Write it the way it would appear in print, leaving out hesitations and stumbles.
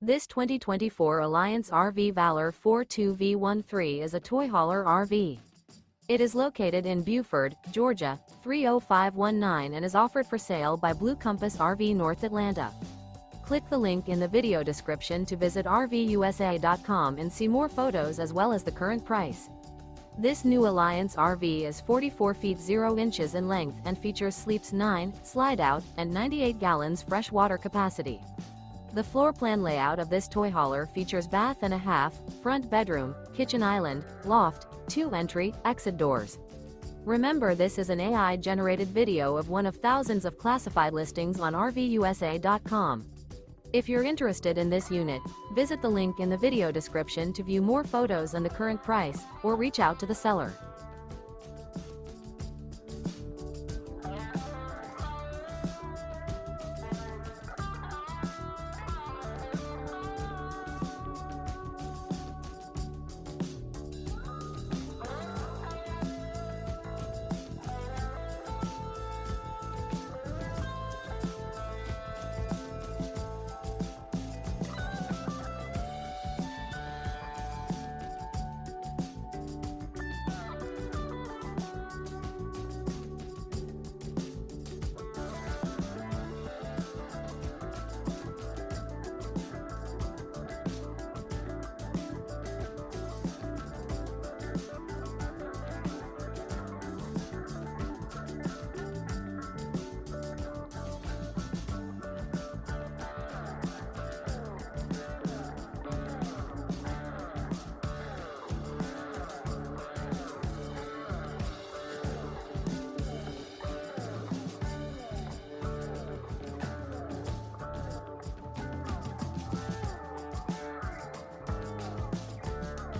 This 2024 Alliance RV Valor 42V13 is a toy hauler RV. It is located in Buford, Georgia, 30519 and is offered for sale by Blue Compass RV North Atlanta. Click the link in the video description to visit RVUSA.com and see more photos as well as the current price. This new Alliance RV is 44 feet 0 inches in length and features sleeps 9, Slideout, and 98 gallons fresh water capacity. The floor plan layout of this toy hauler features bath and a half, front bedroom, kitchen island, loft, 2 entry, exit doors. Remember, this is an AI-generated video of one of thousands of classified listings on RVUSA.com. If you're interested in this unit, visit the link in the video description to view more photos and the current price, or reach out to the seller.